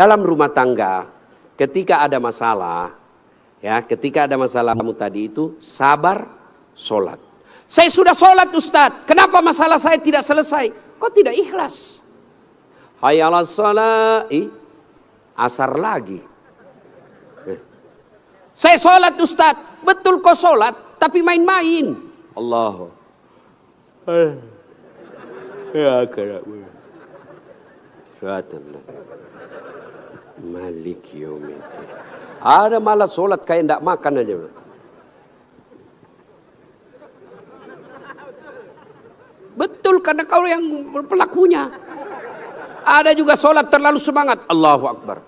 dalam rumah tangga, ketika ada masalah, ya, ketika ada masalahmu tadi itu, sabar, sholat. Saya sudah sholat Ustadz, kenapa masalah saya tidak selesai? Kok tidak ikhlas? Hayya 'alas shalah, asar lagi. Saya sholat Ustadz, betul kok sholat, tapi main-main. Allah. Ya kerabu. Syaitanlah. Malik yaumiddin. Ada malah sholat kayak ndak makan aja. Betul, karena kau yang pelakunya. Ada juga sholat terlalu semangat. Allahu Akbar.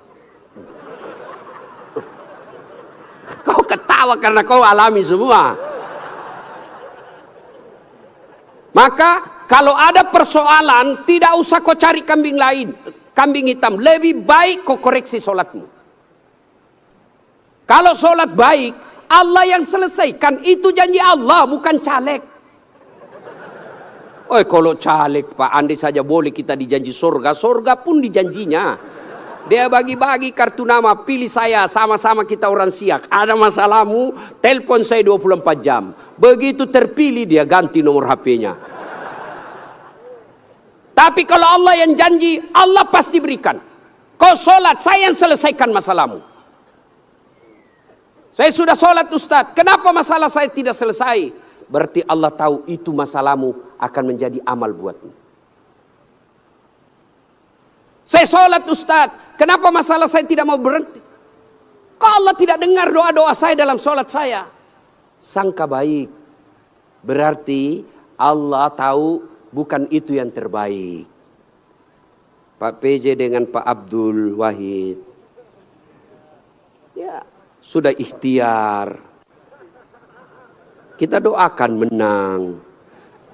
Kau ketawa karena kau alami semua. Maka kalau ada persoalan, tidak usah kau cari kambing lain, kambing hitam. Lebih baik kau koreksi sholatmu. Kalau sholat baik, Allah yang selesaikan. Itu janji Allah, bukan caleg. Oh, kalau caleg Pak, andai saja boleh kita dijanji surga, surga pun dijanjinya. Dia bagi-bagi kartu nama, pilih saya, sama-sama kita orang Siak. Ada masalahmu, telepon saya 24 jam. Begitu terpilih dia ganti nomor HP-nya. Tapi kalau Allah yang janji, Allah pasti berikan. Kau sholat, saya yang selesaikan masalahmu. Saya sudah sholat Ustadz, kenapa masalah saya tidak selesai? Berarti Allah tahu itu masalahmu akan menjadi amal buatmu. Saya sholat Ustadz, kenapa masalah saya tidak mau berhenti? Kok Allah tidak dengar doa-doa saya dalam sholat saya? Sangka baik. Berarti Allah tahu bukan itu yang terbaik. Pak PJ dengan Pak Abdul Wahid, ya sudah ikhtiar. Kita doakan menang.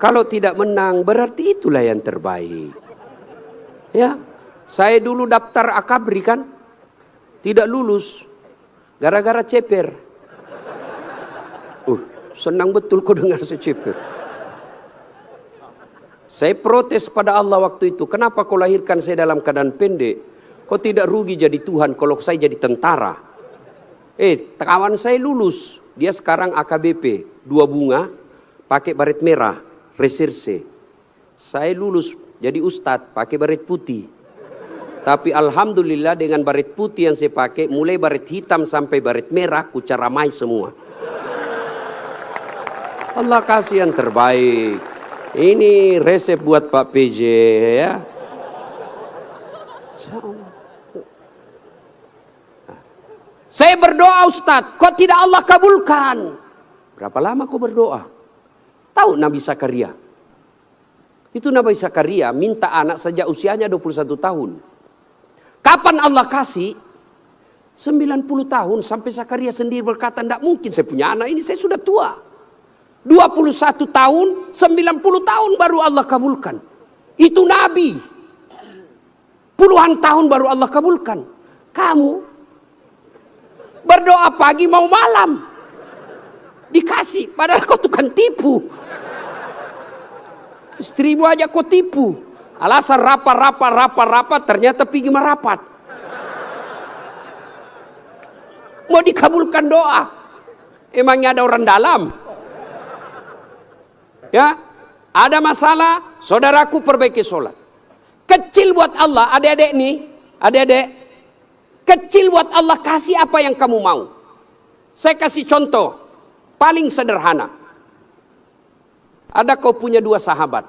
Kalau tidak menang, berarti itulah yang terbaik. Ya, saya dulu daftar akabri kan, tidak lulus, gara-gara ceper. Senang betul kau dengar saya ceper. Saya protes pada Allah waktu itu. Kenapa kau lahirkan saya dalam keadaan pendek? Kau tidak rugi jadi Tuhan kalau saya jadi tentara. Kawan saya lulus. Dia sekarang AKBP, 2 bunga, pakai baret merah, reserse. Saya lulus jadi ustadz, pakai baret putih. Tapi alhamdulillah dengan baret putih yang saya pakai, mulai baret hitam sampai baret merah, ku caramai semua. Allah kasih yang terbaik. Ini resep buat Pak PJ ya. Saya berdoa Ustadz, kok tidak Allah kabulkan? Berapa lama kau berdoa? Tahu Nabi Zakaria? Itu Nabi Zakaria minta anak sejak usianya 21 tahun. Kapan Allah kasih? 90 tahun sampai Zakaria sendiri berkata, tidak mungkin saya punya anak ini, saya sudah tua. 21 tahun, 90 tahun baru Allah kabulkan. Itu Nabi. Puluhan tahun baru Allah kabulkan. Kamu berdoa pagi mau malam dikasih, padahal kau tukang tipu. Istrimu aja kau tipu, alasan rapat, ternyata pergi merapat. Mau dikabulkan doa, emangnya ada orang dalam? Ya, ada masalah, saudaraku perbaiki sholat. Kecil buat Allah, adik-adik nih, adik-adik. Kecil buat Allah, kasih apa yang kamu mau. Saya kasih contoh paling sederhana. Ada kau punya 2 sahabat.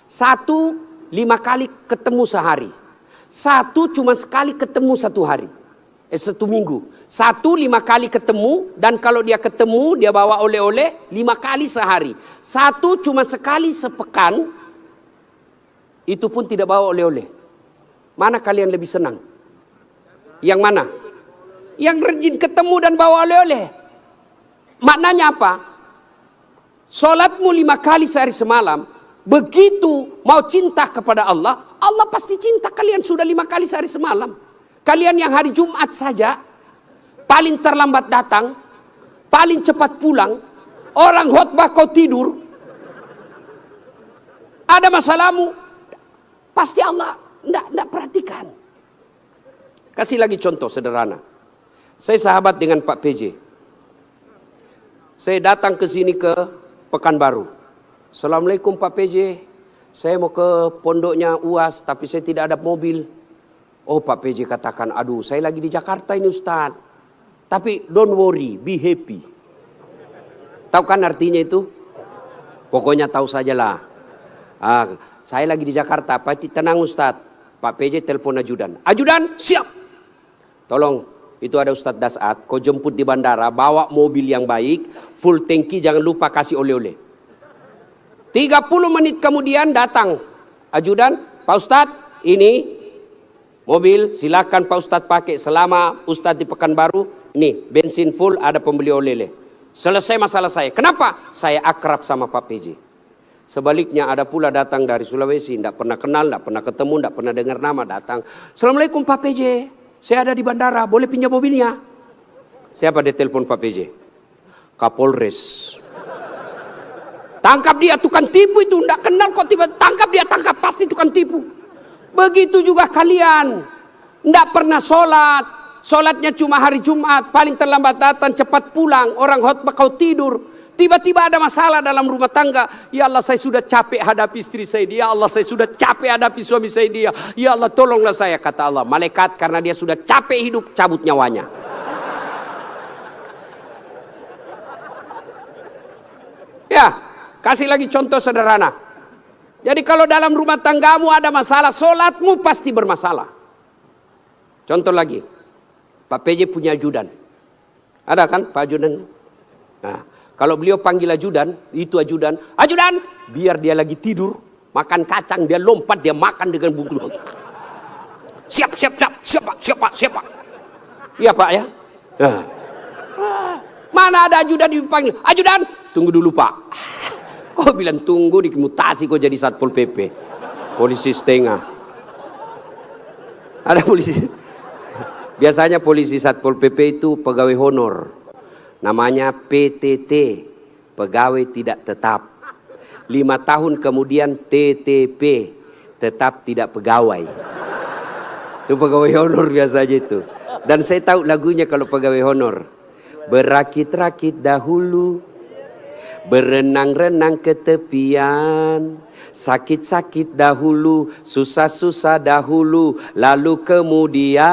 Satu 5 kali ketemu sehari. Satu cuma sekali ketemu 1 hari. 1 minggu. Satu 5 kali ketemu, dan kalau dia ketemu dia bawa oleh-oleh 5 kali sehari. Satu cuma sekali sepekan, itu pun tidak bawa oleh-oleh. Mana kalian lebih senang? Yang mana? Yang rajin ketemu dan bawa oleh-oleh. Maknanya apa? Sholatmu 5 kali sehari semalam, begitu mau cinta kepada Allah, Allah pasti cinta kalian sudah 5 kali sehari semalam. Kalian yang hari Jumat saja, paling terlambat datang, paling cepat pulang, orang khotbah kau tidur, ada masalahmu, pasti Allah tidak perhatikan. Kasih lagi contoh sederhana. Saya sahabat dengan Pak PJ. Saya datang ke sini ke Pekanbaru. Assalamualaikum Pak PJ. Saya mau ke pondoknya UAS tapi saya tidak ada mobil. Oh Pak PJ katakan, aduh saya lagi di Jakarta ini Ustaz. Tapi don't worry, be happy. Tahu kan artinya itu? Pokoknya tahu sajalah. Saya lagi di Jakarta, tenang Ustaz. Pak PJ telepon ajudan. Ajudan, siap. Tolong, itu ada Ustaz Dasat, kau jemput di bandara, bawa mobil yang baik, full tangki, jangan lupa kasih oleh-oleh. 30 menit kemudian datang ajudan, Pak Ustaz, ini mobil silakan Pak Ustaz pakai selama Ustaz di Pekanbaru, ini bensin full, ada pembeli oleh-oleh. Selesai masalah saya. Kenapa? Saya akrab sama Pak PJ. Sebaliknya ada pula datang dari Sulawesi, tidak pernah kenal, tidak pernah ketemu, tidak pernah dengar nama, datang. Assalamualaikum Pak PJ, saya ada di bandara, boleh pinjam mobilnya? Siapa dia telepon Pak PJ? Kapolres. Tangkap dia, tukang tipu itu, tidak kenal kok tiba tangkap dia, tangkap, pasti tukang tipu. Begitu juga kalian, tidak pernah sholat, sholatnya cuma hari Jumat, paling terlambat datang, cepat pulang, orang khotbah kau tidur. Tiba-tiba ada masalah dalam rumah tangga. Ya Allah, saya sudah capek hadapi istri saya. Ya Allah, saya sudah capek hadapi suami saya dia. Ya Allah, tolonglah saya, kata Allah. Malaikat karena dia sudah capek hidup, cabut nyawanya. Ya, kasih lagi contoh sederhana. Jadi kalau dalam rumah tanggamu ada masalah, sholatmu pasti bermasalah. Contoh lagi, Pak PJ punya ajudan. Ada kan Pak ajudan? Nah, kalau beliau panggil ajudan, itu ajudan, ajudan, biar dia lagi tidur, makan kacang, dia lompat, dia makan dengan bungkus. Siap, siap, siap, siap Pak, siap Pak, siap Pak. Iya Pak ya. Nah. Mana ada ajudan dipanggil, ajudan, tunggu dulu Pak. Kau bilang tunggu, dimutasi kau jadi Satpol PP, polisi setengah. Ada polisi. Biasanya polisi Satpol PP itu pegawai honor. Namanya PTT, pegawai tidak tetap. 5 tahun kemudian TTP, tetap tidak pegawai. Itu pegawai honor biasanya itu. Dan saya tahu lagunya kalau pegawai honor. Berakit-rakit dahulu, berenang-renang ke tepian, sakit-sakit dahulu, susah-susah dahulu, lalu kemudian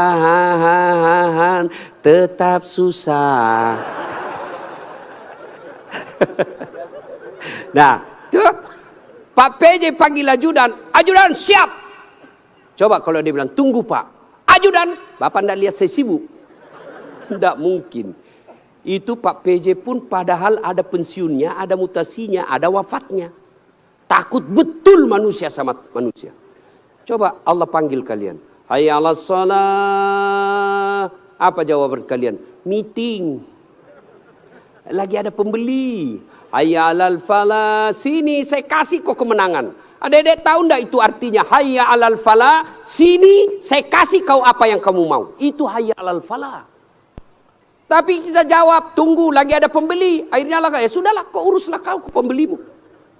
tetap susah. Nah, tuh Pak PJ panggil ajudan, ajudan siap. Coba kalau dia bilang tunggu Pak, ajudan, Bapak tidak lihat saya sibuk. Tidak mungkin. Itu Pak PJ pun padahal ada pensiunnya, ada mutasinya, ada wafatnya. Takut betul manusia sama manusia. Coba Allah panggil kalian. Hayya 'alas shalah. Apa jawaban kalian? Meeting. Lagi ada pembeli. Hayya 'alal falah. Sini saya kasih kau kemenangan. Adik-adik tahu enggak itu artinya? Hayya 'alal falah. Sini saya kasih kau apa yang kamu mau. Itu hayya 'alal falah. Tapi kita jawab, tunggu lagi ada pembeli. Akhirnya lah, ya sudahlah kau uruslah kau ke pembelimu.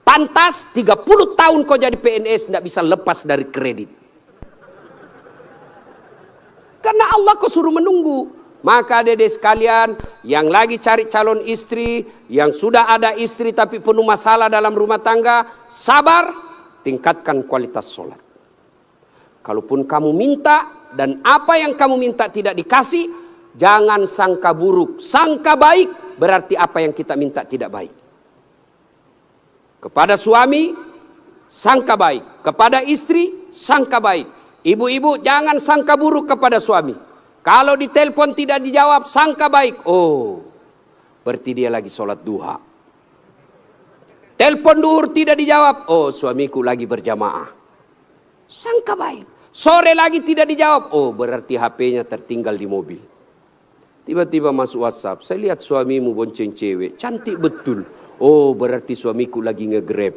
Pantas 30 tahun kau jadi PNS tidak bisa lepas dari kredit. Karena Allah kau suruh menunggu. Maka adik-adik sekalian yang lagi cari calon istri, yang sudah ada istri tapi penuh masalah dalam rumah tangga, sabar, tingkatkan kualitas sholat. Kalaupun kamu minta dan apa yang kamu minta tidak dikasih, jangan sangka buruk, sangka baik, berarti apa yang kita minta tidak baik. Kepada suami, sangka baik. Kepada istri, sangka baik. Ibu-ibu jangan sangka buruk kepada suami. Kalau ditelepon tidak dijawab, sangka baik. Oh, berarti dia lagi sholat duha. Telepon duhur tidak dijawab. Oh, suamiku lagi berjamaah. Sangka baik. Sore lagi tidak dijawab. Oh, berarti HP-nya tertinggal di mobil. Tiba-tiba masuk WhatsApp, saya lihat suamimu bonceng cewek, cantik betul. Oh, berarti suamiku lagi nge-grab.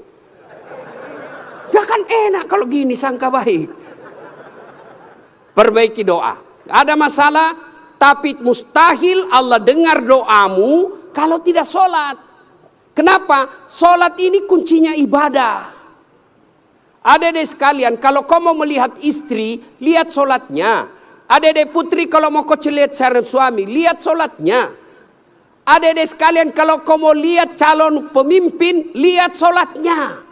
Ya kan enak kalau gini, sangka baik. Perbaiki doa. Ada masalah, tapi mustahil Allah dengar doamu kalau tidak sholat. Kenapa? Sholat ini kuncinya ibadah. Adik-adik sekalian, kalau kau mau melihat istri, lihat sholatnya. Adik-adik putri kalau mau kau lihat calon suami, lihat solatnya. Adik-adik sekalian kalau kau mau lihat calon pemimpin, lihat solatnya.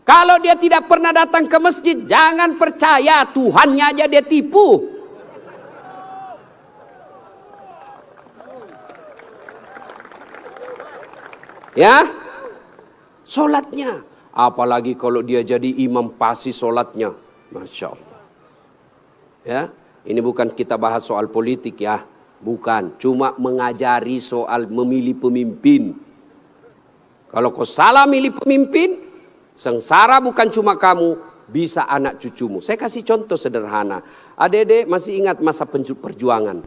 Kalau dia tidak pernah datang ke masjid, jangan percaya, Tuhannya aja dia tipu. Ya, solatnya. Apalagi kalau dia jadi imam pasti solatnya, Masya Allah. Ya, ini bukan kita bahas soal politik ya, bukan. Cuma mengajari soal memilih pemimpin. Kalau kau salah milih pemimpin, sengsara bukan cuma kamu, bisa anak cucumu. Saya kasih contoh sederhana. Adik-adik masih ingat masa perjuangan.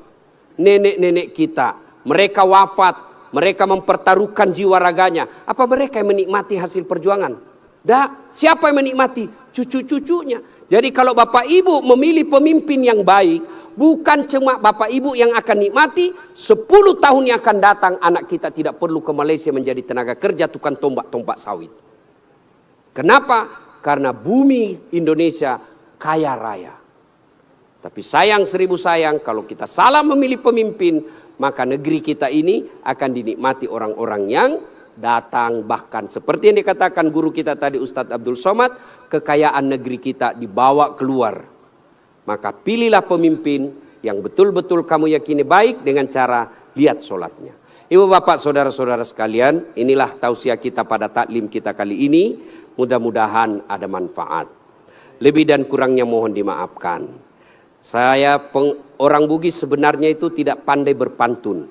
Nenek-nenek kita, mereka wafat, mereka mempertaruhkan jiwa raganya. Apa mereka yang menikmati hasil perjuangan? Dah, siapa yang menikmati? Cucu-cucunya. Jadi kalau bapak ibu memilih pemimpin yang baik, bukan cuma bapak ibu yang akan nikmati, 10 tahun yang akan datang anak kita tidak perlu ke Malaysia menjadi tenaga kerja tukang tombak sawit. Kenapa? Karena bumi Indonesia kaya raya. Tapi sayang 1000 sayang, kalau kita salah memilih pemimpin, maka negeri kita ini akan dinikmati orang-orang yang datang, bahkan seperti yang dikatakan guru kita tadi Ustadz Abdul Somad, kekayaan negeri kita dibawa keluar. Maka pilihlah pemimpin yang betul-betul kamu yakini baik dengan cara lihat solatnya. Ibu bapak saudara-saudara sekalian, inilah tausiah kita pada taklim kita kali ini. Mudah-mudahan ada manfaat. Lebih dan kurangnya mohon dimaafkan. Saya orang Bugis sebenarnya itu tidak pandai berpantun.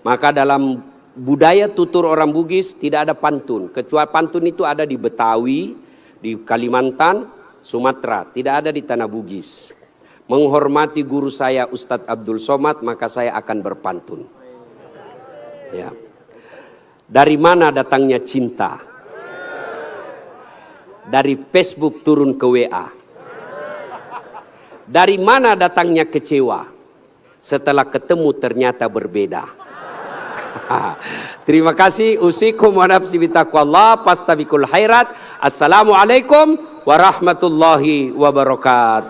Maka dalam budaya tutur orang Bugis tidak ada pantun. Kecuali pantun itu ada di Betawi, di Kalimantan, Sumatera. Tidak ada di tanah Bugis. Menghormati guru saya Ustadz Abdul Somad, maka saya akan berpantun. Ya. Dari mana datangnya cinta? Dari Facebook turun ke WA. Dari mana datangnya kecewa? Setelah ketemu ternyata berbeda. Terima kasih. Usikum wa nafsi bitaqwallah fastabiqul khairat. Assalamualaikum warahmatullahi wabarakatuh.